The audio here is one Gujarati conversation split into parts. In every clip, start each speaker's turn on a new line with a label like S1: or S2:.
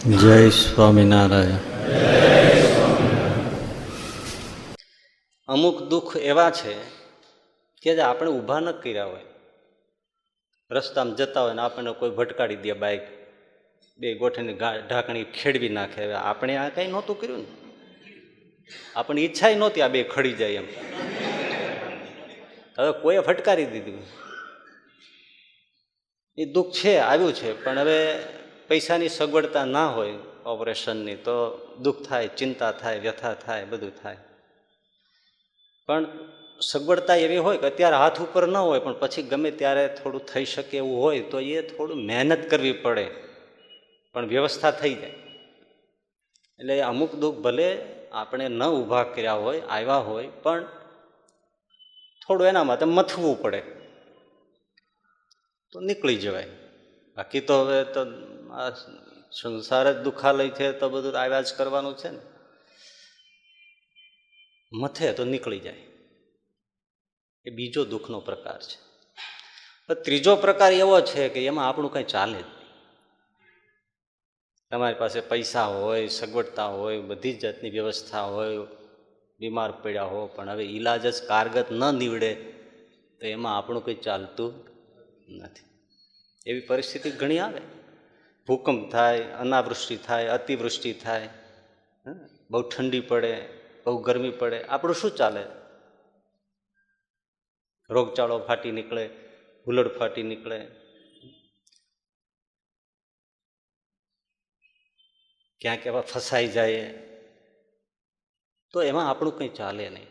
S1: જય સ્વામિનારાયણ. અમુક દુઃખ એવા છે કે જે આપણે ઊભા ન કર્યા હોય. રસ્તામાં જતા હોય ને આપણને કોઈ ભટકાડી દે, બાઇક બે ગોઠીની ઢાંકણી ખેડવી નાખે. હવે આપણે આ કંઈ નહોતું કર્યું ને, આપણને ઈચ્છા નહોતી આ બે ખડી જાય એમ. હવે કોઈએ ફટકારી દીધું. એ દુઃખ છે, આવ્યું છે. પણ હવે પૈસાની સગવડતા ના હોય ઓપરેશનની તો દુઃખ થાય, ચિંતા થાય, વ્યથા થાય, બધું થાય. પણ સગવડતા એવી હોય કે અત્યારે હાથ ઉપર ન હોય, પણ પછી ગમે ત્યારે થોડું થઈ શકે એવું હોય તો એ થોડું મહેનત કરવી પડે, પણ વ્યવસ્થા થઈ જાય. એટલે અમુક દુઃખ ભલે આપણે ન ઊભા કર્યા હોય, આવ્યા હોય, પણ થોડું એના માટે મથવું પડે તો નીકળી જવાય. બાકી તો હવે તો આ સંસાર જ દુઃખાલય છે, તો બધું આવ્યા જ કરવાનું છે ને. મથે તો નીકળી જાય. એ બીજો દુઃખનો પ્રકાર છે. ત્રીજો પ્રકાર એવો છે કે એમાં આપણું કંઈ ચાલે જ નહીં. તમારી પાસે પૈસા હોય, સગવડતા હોય, બધી જ જાતની વ્યવસ્થા હોય, બીમાર પડ્યા હો, પણ હવે ઈલાજ જ કારગત ન નીવડે તો એમાં આપણું કંઈ ચાલતું નથી. એવી પરિસ્થિતિ ઘણી આવે. ભૂકંપ થાય, અનાવૃષ્ટિ થાય, અતિવૃષ્ટિ થાય, બહુ ઠંડી પડે, બહુ ગરમી પડે, આપણું શું ચાલે? રોગચાળો ફાટી નીકળે, હુલડ ફાટી નીકળે. ક્યાંક એવા ફસાઈ જાય તો એમાં આપણું કંઈ ચાલે નહીં.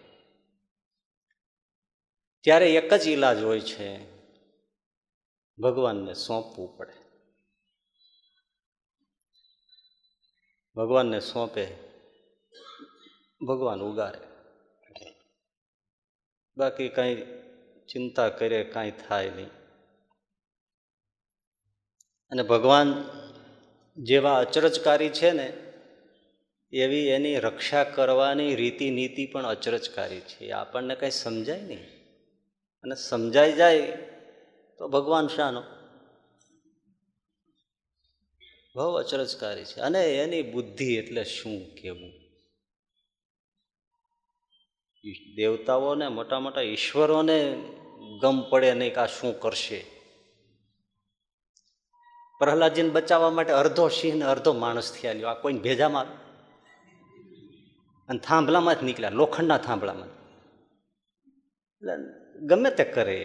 S1: ત્યારે એક જ ઈલાજ હોય છે, ભગવાનને સોંપવું પડે. ભગવાનને સોંપે, ભગવાન ઉગારે. બાકી કાંઈ ચિંતા કરે કાંઈ થાય નહીં. અને ભગવાન જેવા અચરજકારી છે ને, એવી એની રક્ષા કરવાની રીતિ નીતિ પણ અચરજકારી છે. આપણને કંઈ સમજાય નહીં. અને સમજાઈ જાય તો ભગવાન શાનો? બહુ અચરજકારી છે. અને એની બુદ્ધિ એટલે શું કહેવું. દેવતાઓને, મોટા મોટા ઈશ્વરોને ગમ પડે નહીં કે આ શું કરશે. પ્રહલાદજીને બચાવવા માટે અડધો સિંહ ને અડધો માણસ થયા લ્યો. આ કોઈને ભેજામાં અને થાંભલામાં જ નીકળ્યા, લોખંડના થાંભલામાં. એટલે ગમે તે કરે.